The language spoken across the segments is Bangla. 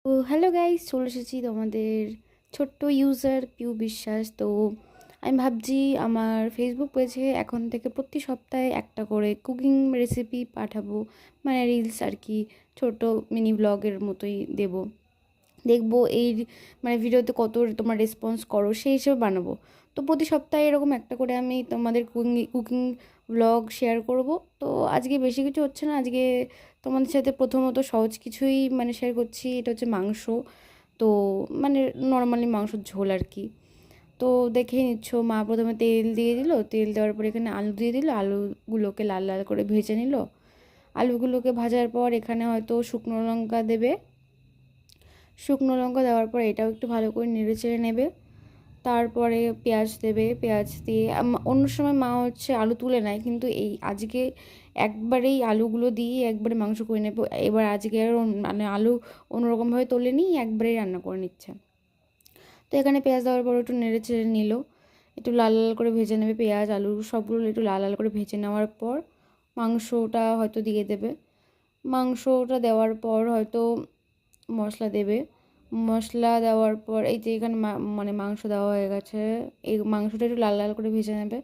তো হ্যালো গাইস, চলে এসেছি তোমাদের ছোট্ট ইউজার পিউ বিশ্বাস। তো আমি ভাবছি আমার ফেসবুক পেজে এখন থেকে প্রতি সপ্তাহে একটা করে কুকিং রেসিপি পাঠাবো, মানে রিলস আর কি, ছোট মিনি ব্লগের মতোই দেব। দেখবো এই মানে ভিডিওতে কত তোমার রেসপন্স করো সেই হিসেবে বানাবো। তো প্রতি সপ্তাহে এরকম একটা করে আমি তোমাদের কুকিং কুকিং ব্লগ শেয়ার করব। তো আজকে বেশি কিছু হচ্ছে না, আজকে তোমাদের সাথে প্রথমত সহজ কিছুই মানে শেয়ার করছি। এটা হচ্ছে মাংস। তো মানে নর্মালি মাংসর ঝোল আর কি। তো দেখেই নিচ্ছ, মা প্রথমে তেল দিয়ে দিল, তেল দেওয়ার পর এখানে আলু দিয়ে দিল, আলুগুলোকে লাল লাল করে ভেজে নিল। আলুগুলোকে ভাজার পর এখানে হয়তো শুকনো লঙ্কা দেবে। শুকনো লঙ্কা দেওয়ার পর এটাও একটু ভালো করে নেড়ে চেড়ে নেবে। তারপরে পেঁয়াজ দেবে, পেঁয়াজ দিয়ে অন্য সময় মা হচ্ছে আলু তুলে নেয়, কিন্তু এই আজকে একবারেই আলুগুলো দিয়ে একবারে মাংস করে নেবো। এবার আজকে আর মানে আলু অন্যরকমভাবে তোলে নিই, একবারেই রান্না করে নিচ্ছে। তো এখানে পেঁয়াজ দেওয়ার পর একটু নেড়ে চেড়ে নিল, একটু লাল লাল করে ভেজে নেবে। পেঁয়াজ আলু সবগুলো একটু লাল লাল করে ভেজে নেওয়ার পর মাংসটা হয়তো দিয়ে দেবে। মাংসটা দেওয়ার পর হয়তো মশলা দেবে। মশলা দেওয়ার পর এই যে এখানে মানে মাংস দেওয়া হয়ে গেছে, এই মাংসটা একটু লাল লাল করে ভেজে নেবে।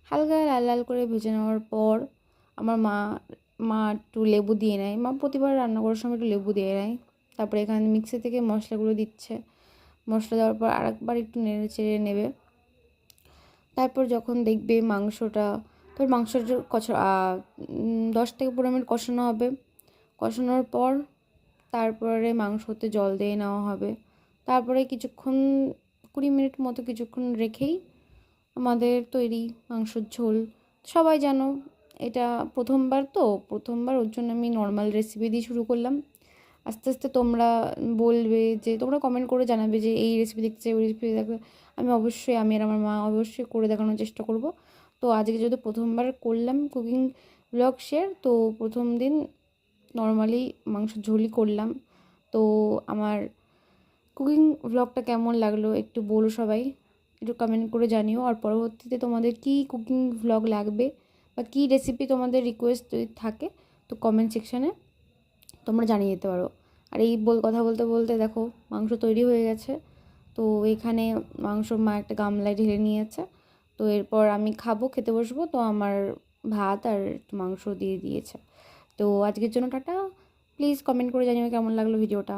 হালকা লাল লাল করে ভেজে নেওয়ার পর আমার মা মা একটু লেবু দিয়ে নেয়। মা প্রতিবার রান্না করার সময় একটু লেবু দিয়ে নেয়। তারপরে এখানে মিক্সি থেকে মশলাগুলো দিচ্ছে। মশলা দেওয়ার পর আরেকবার একটু নেড়ে চেড়ে নেবে। তারপর যখন দেখবে মাংসটা, তোর মাংসটা 10 থেকে 15 মিনিট কষানো হবে। কষানোর পর তারপরে মাংসতে জল দিয়ে নেওয়া হবে। তারপরে কিছুক্ষণ 20 মিনিট মতো কিছুক্ষণ রেখেই আমাদের তৈরি মাংসর ঝোল। সবাই জানো এটা প্রথমবার ওর জন্য আমি নর্মাল রেসিপি দিয়ে শুরু করলাম। আস্তে আস্তে তোমরা বলবে, যে তোমরা কমেন্ট করে জানাবে যে এই রেসিপি দেখতে চাই, ওই রেসিপি দেখতে। আমি আর আমার মা অবশ্যই করে দেখানোর চেষ্টা করব। তো আজকে যেহেতু প্রথমবার করলাম কুকিং ব্লগ শেয়ার, তো প্রথম দিন নর্মালি মাংসের ঝোলই করলাম। তো আমার কুকিং ব্লগটা কেমন লাগলো একটু বলো সবাই, একটু কমেন্ট করে জানিও। আর পরবর্তীতে তোমাদের কী কুকিং ব্লগ লাগবে বা কী রেসিপি তোমাদের রিকোয়েস্ট যদি থাকে, তো কমেন্ট সেকশানে তোমরা জানিয়ে যেতে পারো। আর এই কথা বলতে বলতে দেখো মাংস তৈরি হয়ে গেছে। তো এখানে মাংস মা একটা গামলায় ঢেলে নিয়েছে। তো এরপর আমি খেতে বসবো। তো আমার ভাত আর একটু মাংস দিয়ে দিয়েছে। তো আজকের জন্য টাটা। প্লিজ কমেন্ট করে জানিও কেমন লাগলো ভিডিওটা।